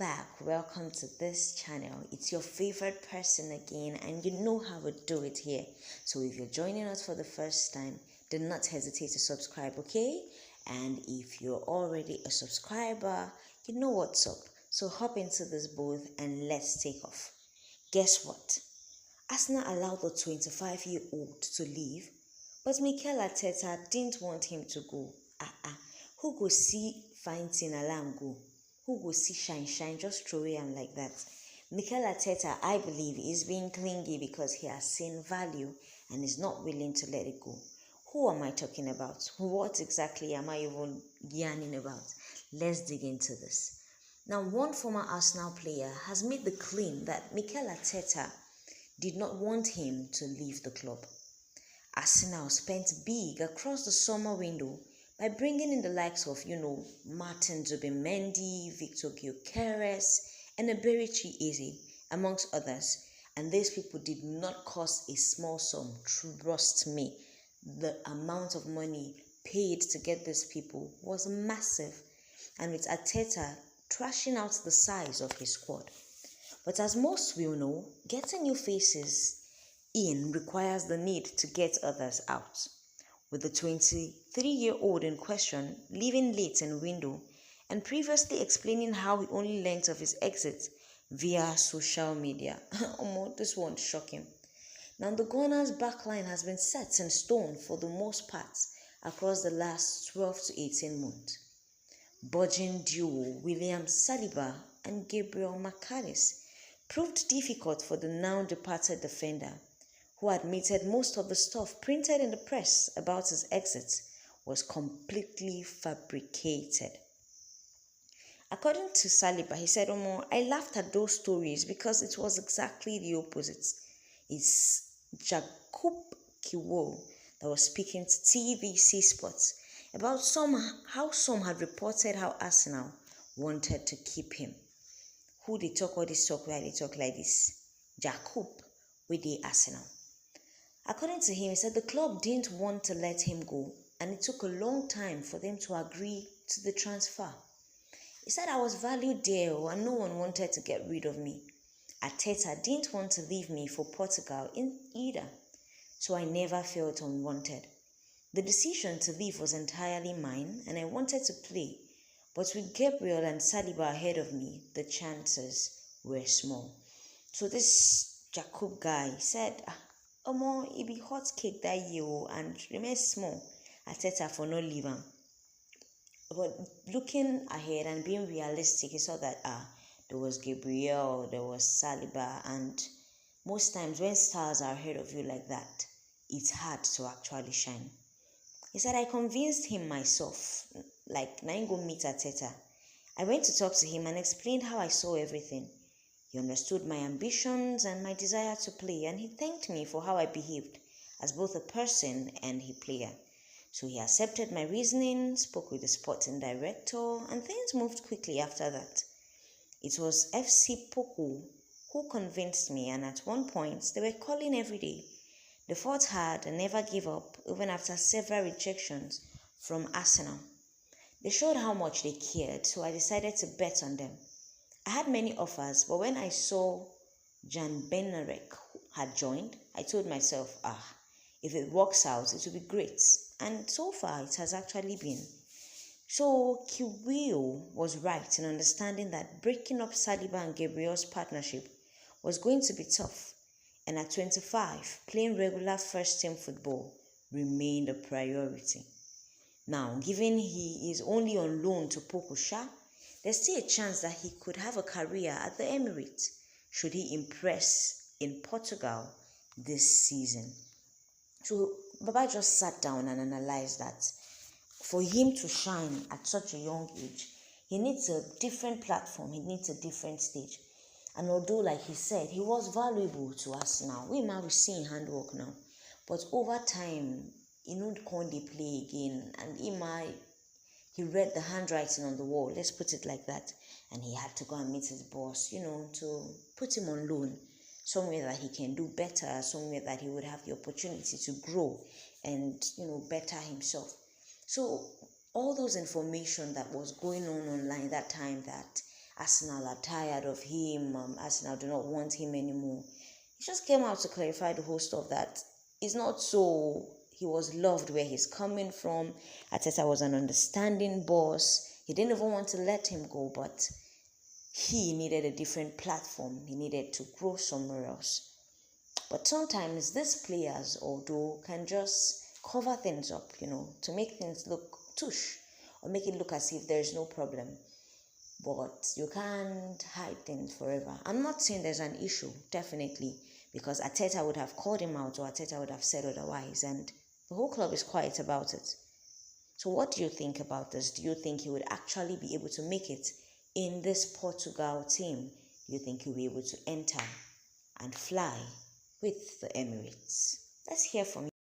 back. Welcome to this channel. It's your favorite person again, and you know how we do it here. So if you're joining us for the first time, do not hesitate to subscribe, okay? And if you're already a subscriber, you know what's up. So hop into this booth and let's take off. Guess what? Arsenal allowed the 25-year-old to leave, but Mikel Arteta didn't want him to go. Who go see fine thing alarm go? Who go see shine, just throw him like that. Mikel Arteta, I believe, is being clingy because he has seen value and is not willing to let it go. Who am I talking about? What exactly am I even yarning about? Let's dig into this. Now, one former Arsenal player has made the claim that Mikel Arteta did not want him to leave the club. Arsenal spent big across the summer window by bringing in the likes of, Martin Zubimendi, Victor Gyökeres, and Eberichi Eze, amongst others. And these people did not cost a small sum. Trust me, the amount of money paid to get these people was massive. And with Arteta trashing out the size of his squad. But as most will know, getting new faces in requires the need to get others out. With the 23-year-old in question leaving late in window and previously explaining how he only learnt of his exit via social media. This one's shocking. Now the Gunners' backline has been set in stone for the most part across the last 12 to 18 months. Budging duo William Saliba and Gabriel Magalhaes proved difficult for the now departed defender, who admitted most of the stuff printed in the press about his exit was completely fabricated. According to Saliba, he said, I laughed at those stories because it was exactly the opposite. It's Jakub Kiwo that was speaking to TVC Sports about how some had reported how Arsenal wanted to keep him. Who they talk all this talk, why they talk like this? Jakub with the Arsenal. According to him, he said the club didn't want to let him go and it took a long time for them to agree to the transfer. He said I was valued there and no one wanted to get rid of me. Arteta didn't want to leave me for Portugal either, so I never felt unwanted. The decision to leave was entirely mine and I wanted to play, but with Gabriel and Saliba ahead of me, the chances were small. So this Jakub guy said, it be hot cake that year and remain small. Arteta for no leave him. But looking ahead and being realistic, he saw that there was Gabriel, there was Saliba, and most times when stars are ahead of you like that, it's hard to actually shine. He said, I convinced him myself, like, now go meet Arteta. I went to talk to him and explained how I saw everything. He understood my ambitions and my desire to play, and he thanked me for how I behaved as both a person and a player. So he accepted my reasoning, spoke with the sporting director, and things moved quickly after that. It was FC Porto who convinced me, and at one point, they were calling every day. They fought hard and never gave up, even after several rejections from Arsenal. They showed how much they cared, so I decided to bet on them. I had many offers, but when I saw Jan Bednarek had joined, I told myself, if it works out, it will be great. And so far, it has actually been. So Kiwill was right in understanding that breaking up Saliba and Gabriel's partnership was going to be tough. And at 25, playing regular first-team football remained a priority. Now, given he is only on loan to Porto, there's still a chance that he could have a career at the Emirates should he impress in Portugal this season. So Baba just sat down and analyzed that for him to shine at such a young age, he needs a different platform, he needs a different stage. And although, like he said, he was valuable to Arsenal, we might be seeing handwork now. But over time, he can't play again, and he read the handwriting on the wall, let's put it like that, and he had to go and meet his boss, to put him on loan, somewhere that he can do better, somewhere that he would have the opportunity to grow and, better himself. So all those information that was going on online that time that Arsenal are tired of him, Arsenal do not want him anymore. He just came out to clarify the whole stuff that it's not so. He was loved where he's coming from. Arteta was an understanding boss. He didn't even want to let him go, but he needed a different platform. He needed to grow somewhere else. But sometimes these players, although, can just cover things up, to make things look tush or make it look as if there's no problem. But you can't hide things forever. I'm not saying there's an issue, definitely, because Arteta would have called him out or Arteta would have said otherwise, and the whole club is quiet about it. So what do you think about this? Do you think he would actually be able to make it in this Portugal team? Do you think he'll be able to enter and fly with the Emirates? Let's hear from you.